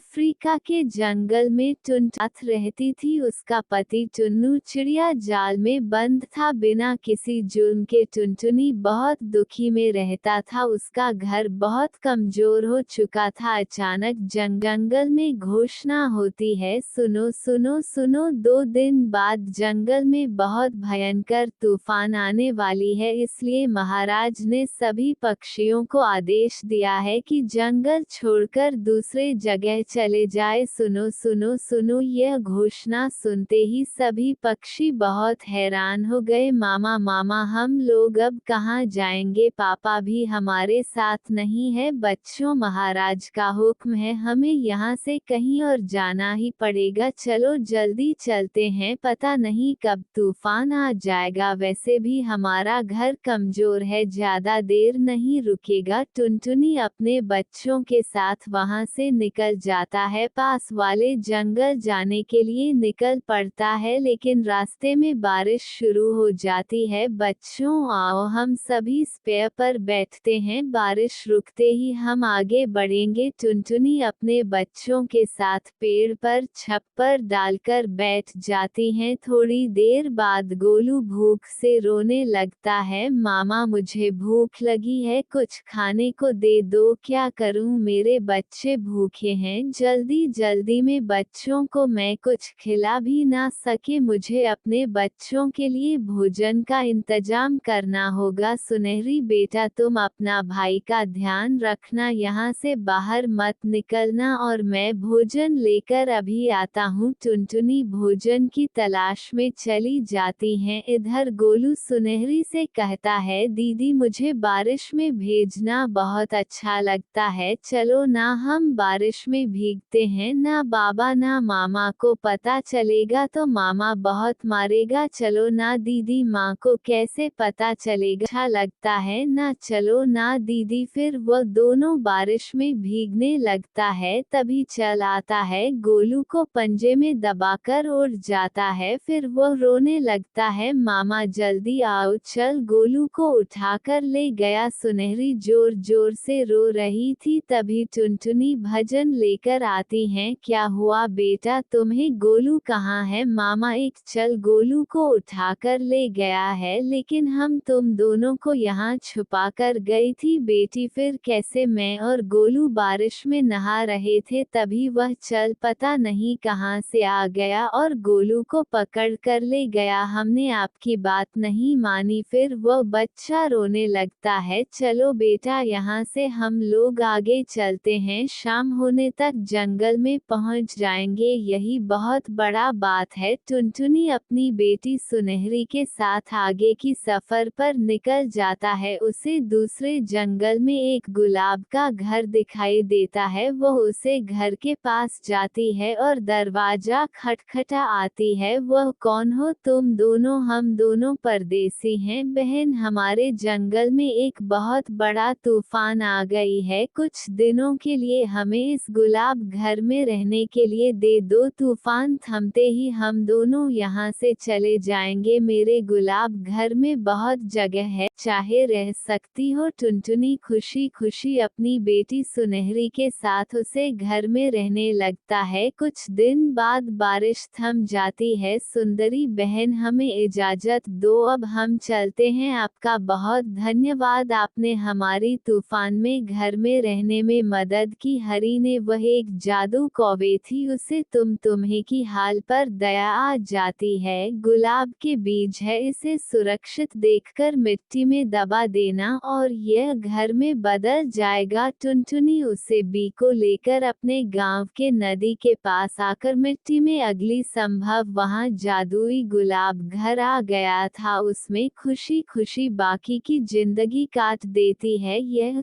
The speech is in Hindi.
अफ्रीका के जंगल में टुनटुन रहती थी। उसका पति टुन्नू चिड़िया जाल में बंद था। बिना किसी जुर्म के टुनटुनी बहुत दुखी में रहता था। उसका घर बहुत कमजोर हो चुका था। अचानक जंगल में घोषणा होती है, सुनो सुनो सुनो, 2 दिन बाद जंगल में बहुत भयंकर तूफान आने वाली है। इसलिए महाराज ने सभी पक्षियों को आदेश दिया है कि जंगल छोड़कर दूसरे जगह चले जाए। सुनो सुनो सुनो, यह घोषणा सुनते ही सभी पक्षी बहुत हैरान हो गए। मामा मामा, हम लोग अब कहाँ जाएंगे? पापा भी हमारे साथ नहीं है। बच्चों, महाराज का हुक्म है, हमें यहाँ से कहीं और जाना ही पड़ेगा। चलो जल्दी चलते हैं, पता नहीं कब तूफान आ जाएगा। वैसे भी हमारा घर कमजोर है, ज्यादा देर नहीं रुकेगा। टुनटुनी अपने बच्चों के साथ वहां से निकल जाता है। पास वाले जंगल जाने के लिए निकल पड़ता है, लेकिन रास्ते में बारिश शुरू हो जाती है। बच्चों आओ, हम सभी स्पेयर पर बैठते हैं, बारिश रुकते ही हम आगे बढ़ेंगे। टुनटुनी अपने बच्चों के साथ पेड़ पर छप्पर डालकर बैठ जाती हैं। थोड़ी देर बाद गोलू भूख से रोने लगता है। मामा, मुझे भूख लगी है, कुछ खाने को दे दो। क्या करूं, मेरे बच्चे भूखे हैं। जल्दी जल्दी में बच्चों को मैं कुछ खिला भी ना सके, मुझे अपने बच्चों के लिए भोजन का इंतजाम करना होगा। सुनहरी बेटा, तुम अपना भाई का ध्यान रखना, यहाँ से बाहर मत निकलना, और मैं भोजन लेकर अभी आता हूँ। टुनटुनी भोजन की तलाश में चली जाती हैं। इधर गोलू सुनहरी से कहता है, दीदी मुझे बारिश में भीगना बहुत अच्छा लगता है, चलो ना हम बारिश में भीगते हैं। ना बाबा ना मामा को पता चलेगा तो मामा बहुत मारेगा। चलो ना दीदी, माँ को कैसे पता चलेगा? अच्छा लगता है ना, चलो ना दीदी। फिर वह दोनों बारिश में भीगने लगता है। तभी चल आता है, गोलू को पंजे में दबाकर उड़ जाता है। फिर वह रोने लगता है, मामा जल्दी आओ। चल, गोलू को उठाकर ले गया। सुनहरी जोर जोर से रो रही थी। तभी टुनटुनी भजन लेकर आती हैं। क्या हुआ बेटा, तुम्हें? गोलू कहाँ है? मामा एक चल गोलू को उठाकर ले गया है, लेकिन हम तुम दोनों को यहाँ छुपा कर गई थी। बेटी फिर कैसे? मैं और गोलू बारिश में नहा रहे थे, तभी वह चल पता नहीं कहाँ से आ गया और गोलू को पकड़ कर ले गया। हमने आपकी बात नहीं मानी। फिर वह बच्चा रोने लगता है। चलो बेटा, यहाँ से हम लोग आगे चलते हैं, शाम होने तक जंगल में पहुँच जाएंगे, यही बहुत बड़ा बात है। टुनटुनी अपनी बेटी सुनहरी के साथ आगे की सफर पर निकल जाता है। उसे दूसरे जंगल में एक गुलाब का घर दिखाई देता है। वह उसे घर के पास जाती है और दरवाजा खटखटा आती है। वह कौन हो तुम दोनों? हम दोनों परदेसी हैं बहन, हमारे जंगल में एक बहुत बड़ा तूफान आ गई है, कुछ दिनों के लिए हमें इस गुलाब घर में रहने के लिए दे दो। तूफान थमते ही हम दोनों यहाँ से चले जाएंगे। मेरे गुलाब घर में बहुत जगह है, चाहे रह सकती हो। टुनटुनी खुशी खुशी अपनी बेटी सुनहरी के साथ उसे घर में रहने लगता है। कुछ दिन बाद बारिश थम जाती है। सुंदरी बहन, हमें इजाजत दो, अब हम चलते हैं। आपका बहुत धन्यवाद, आपने हमारी तूफान में घर में रहने में मदद की। हरी ने, वह एक जादू कौवे थी, उसे तुम्हें की हाल पर दया आ जाती है। गुलाब के बीज है, इसे सुरक्षित देखकर मिट्टी में दबा देना और यह घर में बदल जाएगा। टुनटुनी उसे बी को लेकर अपने गांव के नदी के पास आकर मिट्टी में अगली संभव वहां जादुई गुलाब घर आ गया था। उसमें खुशी खुशी बाकी की जिंदगी काट देती है। यह